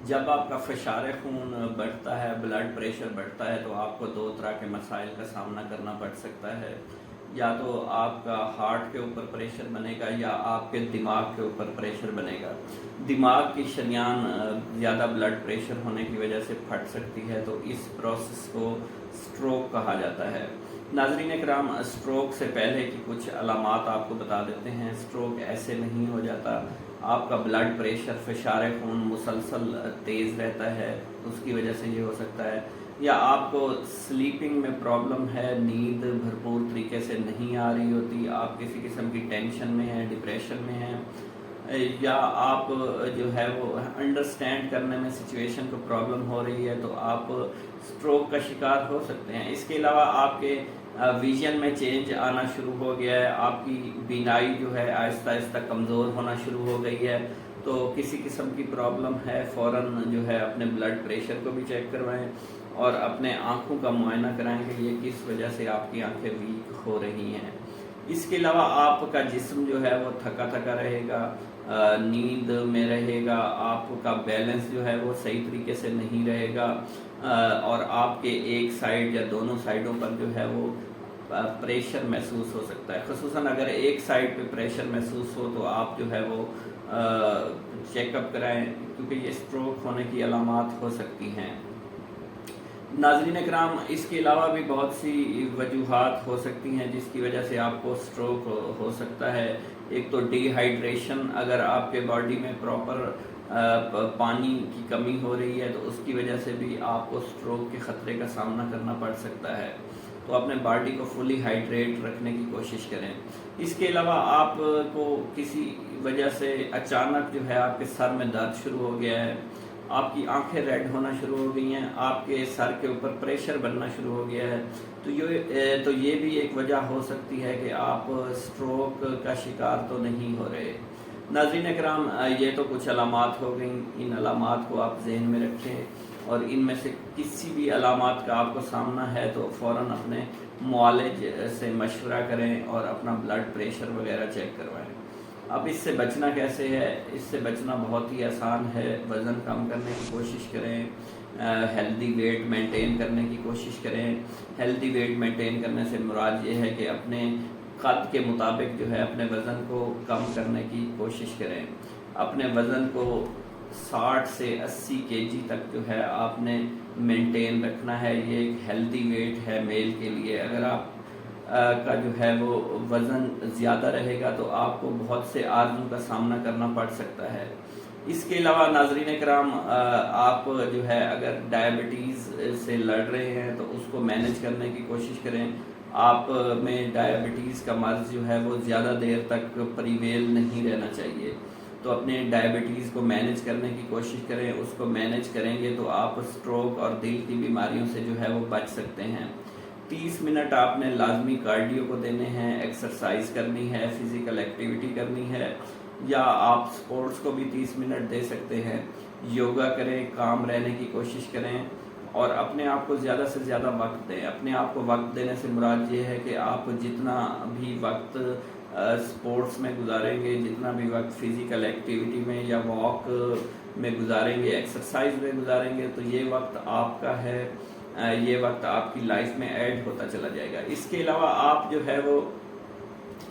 جب آپ کا فشار خون بڑھتا ہے، بلڈ پریشر بڑھتا ہے، تو آپ کو دو طرح کے مسائل کا سامنا کرنا پڑ سکتا ہے۔ یا تو آپ کا ہارٹ کے اوپر پریشر بنے گا یا آپ کے دماغ کے اوپر پریشر بنے گا۔ دماغ کی شریان زیادہ بلڈ پریشر ہونے کی وجہ سے پھٹ سکتی ہے، تو اس پروسیس کو سٹروک کہا جاتا ہے۔ ناظرین کرام، سٹروک سے پہلے کی کچھ علامات آپ کو بتا دیتے ہیں۔ سٹروک ایسے نہیں ہو جاتا، آپ کا بلڈ پریشر، فشار خون مسلسل تیز رہتا ہے، اس کی وجہ سے یہ ہو سکتا ہے۔ یا آپ کو سلیپنگ میں پرابلم ہے، نیند بھرپور طریقے سے نہیں آ رہی ہوتی، آپ کسی قسم کی ٹینشن میں ہیں، ڈپریشن میں ہیں، یا آپ جو ہے وہ انڈرسٹینڈ کرنے میں سچویشن کو پرابلم ہو رہی ہے، تو آپ سٹروک کا شکار ہو سکتے ہیں۔ اس کے علاوہ آپ کے ویژن میں چینج آنا شروع ہو گیا ہے، آپ کی بینائی جو ہے آہستہ آہستہ کمزور ہونا شروع ہو گئی ہے، تو کسی قسم کی پرابلم ہے، فوراً جو ہے اپنے بلڈ پریشر کو بھی چیک کروائیں اور اپنے آنکھوں کا معائنہ کرائیں کہ یہ کس وجہ سے آپ کی آنکھیں ویک ہو رہی ہیں۔ اس کے علاوہ آپ کا جسم جو ہے وہ تھکا تھکا رہے گا، نیند میں رہے گا، آپ کا بیلنس جو ہے وہ صحیح طریقے سے نہیں رہے گا، اور آپ کے ایک سائیڈ یا دونوں سائیڈوں پر جو ہے وہ پریشر محسوس ہو سکتا ہے۔ خصوصاً اگر ایک سائیڈ پہ پریشر محسوس ہو تو آپ جو ہے وہ چیک اپ کرائیں، کیونکہ یہ سٹروک ہونے کی علامات ہو سکتی ہیں۔ ناظرین اکرام، اس کے علاوہ بھی بہت سی وجوہات ہو سکتی ہیں جس کی وجہ سے آپ کو سٹروک ہو سکتا ہے۔ ایک تو ڈی ہائیڈریشن، اگر آپ کے باڈی میں پراپر پانی کی کمی ہو رہی ہے تو اس کی وجہ سے بھی آپ کو سٹروک کے خطرے کا سامنا کرنا پڑ سکتا ہے، تو اپنے باڈی کو فلی ہائیڈریٹ رکھنے کی کوشش کریں۔ اس کے علاوہ آپ کو کسی وجہ سے اچانک جو ہے آپ کے سر میں درد شروع ہو گیا ہے، آپ کی آنکھیں ریڈ ہونا شروع ہو گئی ہیں، آپ کے سر کے اوپر پریشر بننا شروع ہو گیا ہے، تو یہ بھی ایک وجہ ہو سکتی ہے کہ آپ سٹروک کا شکار تو نہیں ہو رہے۔ ناظرین اکرام، یہ تو کچھ علامات ہو گئیں، ان علامات کو آپ ذہن میں رکھیں اور ان میں سے کسی بھی علامات کا آپ کو سامنا ہے تو فوراً اپنے معالج سے مشورہ کریں اور اپنا بلڈ پریشر وغیرہ چیک کروائیں۔ اب اس سے بچنا کیسے ہے؟ اس سے بچنا بہت ہی آسان ہے۔ وزن کم کرنے کی کوشش کریں، ہیلدی ویٹ مینٹین کرنے کی کوشش کریں۔ ہیلدی ویٹ مینٹین کرنے سے مراد یہ ہے کہ اپنے قد کے مطابق جو ہے اپنے وزن کو کم کرنے کی کوشش کریں۔ اپنے وزن کو 60 سے 80 kg تک جو ہے آپ نے مینٹین رکھنا ہے، یہ ایک ہیلدی ویٹ ہے میل کے لیے۔ اگر آپ کا جو ہے وہ وزن زیادہ رہے گا تو آپ کو بہت سے عارضوں کا سامنا کرنا پڑ سکتا ہے۔ اس کے علاوہ ناظرین کرام، آپ جو ہے اگر ڈائبٹیز سے لڑ رہے ہیں تو اس کو مینج کرنے کی کوشش کریں۔ آپ میں ڈائبٹیز کا مرض جو ہے وہ زیادہ دیر تک پریویل نہیں رہنا چاہیے، تو اپنے ڈائبٹیز کو مینج کرنے کی کوشش کریں۔ اس کو مینج کریں گے تو آپ سٹروک اور دل کی بیماریوں سے جو ہے وہ بچ سکتے ہیں۔ 30 منٹ آپ نے لازمی کارڈیو کو دینے ہیں، ایکسرسائز کرنی ہے، فزیکل ایکٹیویٹی کرنی ہے، یا آپ سپورٹس کو بھی 30 منٹ دے سکتے ہیں۔ یوگا کریں، کام رہنے کی کوشش کریں اور اپنے آپ کو زیادہ سے زیادہ وقت دیں۔ اپنے آپ کو وقت دینے سے مراد یہ ہے کہ آپ جتنا بھی وقت سپورٹس میں گزاریں گے، جتنا بھی وقت فزیکل ایکٹیویٹی میں یا واک میں گزاریں گے، ایکسرسائز میں گزاریں گے، تو یہ وقت آپ کا ہے، یہ وقت آپ کی لائف میں ایڈ ہوتا چلا جائے گا۔ اس کے علاوہ آپ جو ہے وہ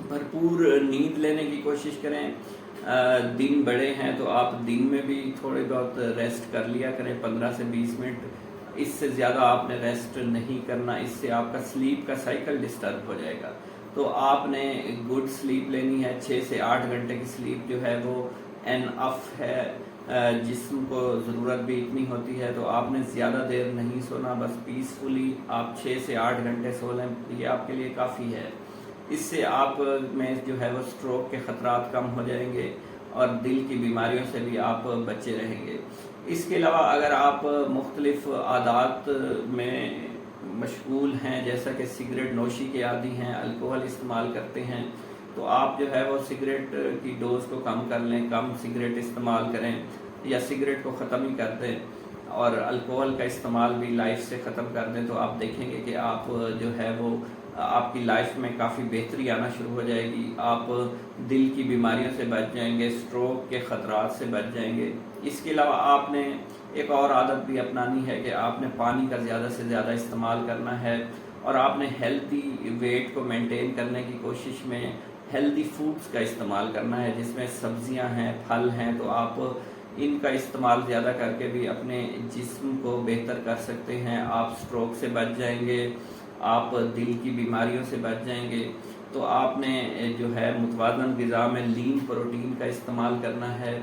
بھرپور نیند لینے کی کوشش کریں۔ دن بڑے ہیں تو آپ دن میں بھی تھوڑے بہت ریسٹ کر لیا کریں، 15 سے 20 منٹ، اس سے زیادہ آپ نے ریسٹ نہیں کرنا، اس سے آپ کا سلیپ کا سائیکل ڈسٹرب ہو جائے گا۔ تو آپ نے گڈ سلیپ لینی ہے، 6 سے 8 گھنٹے کی سلیپ جو ہے وہ انف ہے، جسم کو ضرورت بھی اتنی ہوتی ہے، تو آپ نے زیادہ دیر نہیں سونا، بس پیسفلی آپ 6 سے 8 گھنٹے سو لیں، یہ آپ کے لیے کافی ہے۔ اس سے آپ میں جو ہے وہ سٹروک کے خطرات کم ہو جائیں گے اور دل کی بیماریوں سے بھی آپ بچے رہیں گے۔ اس کے علاوہ اگر آپ مختلف عادات میں مشغول ہیں، جیسا کہ سگریٹ نوشی کے عادی ہیں، الکوہل استعمال کرتے ہیں، تو آپ جو ہے وہ سگریٹ کی ڈوز کو کم کر لیں، کم سگریٹ استعمال کریں یا سگریٹ کو ختم ہی کر دیں اور الکوہل کا استعمال بھی لائف سے ختم کر دیں، تو آپ دیکھیں گے کہ آپ جو ہے وہ آپ کی لائف میں کافی بہتری آنا شروع ہو جائے گی، آپ دل کی بیماریوں سے بچ جائیں گے، سٹروک کے خطرات سے بچ جائیں گے۔ اس کے علاوہ آپ نے ایک اور عادت بھی اپنانی ہے کہ آپ نے پانی کا زیادہ سے زیادہ استعمال کرنا ہے، اور آپ نے ہیلتھی ویٹ کو مینٹین کرنے کی کوشش میں ہیلتھی فوڈز کا استعمال کرنا ہے، جس میں سبزیاں ہیں، پھل ہیں، تو آپ ان کا استعمال زیادہ کر کے بھی اپنے جسم کو بہتر کر سکتے ہیں۔ آپ سٹروک سے بچ جائیں گے، آپ دل کی بیماریوں سے بچ جائیں گے۔ تو آپ نے جو ہے متوازن غذا میں لین پروٹین کا استعمال کرنا ہے،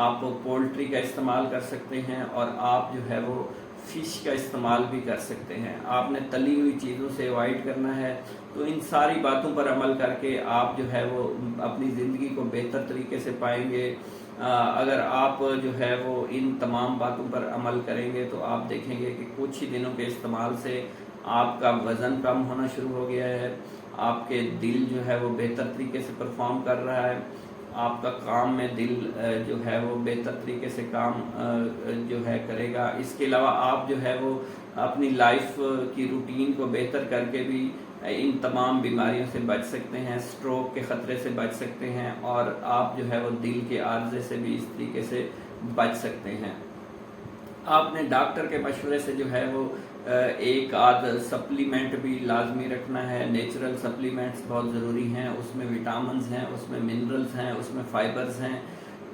آپ پولٹری کا استعمال کر سکتے ہیں، اور آپ جو ہے وہ فش کا استعمال بھی کر سکتے ہیں۔ آپ نے تلی ہوئی چیزوں سے اوائڈ کرنا ہے۔ تو ان ساری باتوں پر عمل کر کے آپ جو ہے وہ اپنی زندگی کو بہتر طریقے سے پائیں گے۔ اگر آپ جو ہے وہ ان تمام باتوں پر عمل کریں گے تو آپ دیکھیں گے کہ کچھ ہی دنوں کے استعمال سے آپ کا وزن کم ہونا شروع ہو گیا ہے، آپ کے دل جو ہے وہ بہتر طریقے سے پرفارم کر رہا ہے، آپ کا کام میں دل جو ہے وہ بہتر طریقے سے کام جو ہے کرے گا۔ اس کے علاوہ آپ جو ہے وہ اپنی لائف کی روٹین کو بہتر کر کے بھی ان تمام بیماریوں سے بچ سکتے ہیں، سٹروک کے خطرے سے بچ سکتے ہیں، اور آپ جو ہے وہ دل کے عارضے سے بھی اس طریقے سے بچ سکتے ہیں۔ آپ نے ڈاکٹر کے مشورے سے جو ہے وہ ایک آدھ سپلیمنٹ بھی لازمی رکھنا ہے۔ نیچرل سپلیمنٹس بہت ضروری ہیں، اس میں وٹامنز ہیں، اس میں منرلز ہیں، اس میں فائبرز ہیں،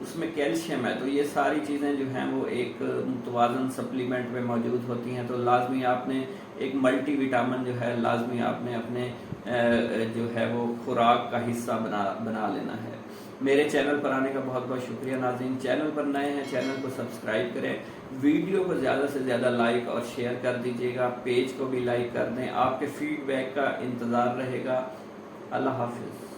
اس میں کیلشیم ہے۔ تو یہ ساری چیزیں جو ہیں وہ ایک متوازن سپلیمنٹ میں موجود ہوتی ہیں، تو لازمی آپ نے ایک ملٹی وٹامن جو ہے لازمی آپ نے اپنے جو ہے وہ خوراک کا حصہ بنا لینا ہے۔ میرے چینل پر آنے کا بہت بہت شکریہ ناظرین۔ چینل پر نئے ہیں، چینل کو سبسکرائب کریں، ویڈیو کو زیادہ سے زیادہ لائک اور شیئر کر دیجیے گا، پیج کو بھی لائک کر دیں۔ آپ کے فیڈ بیک کا انتظار رہے گا۔ اللہ حافظ۔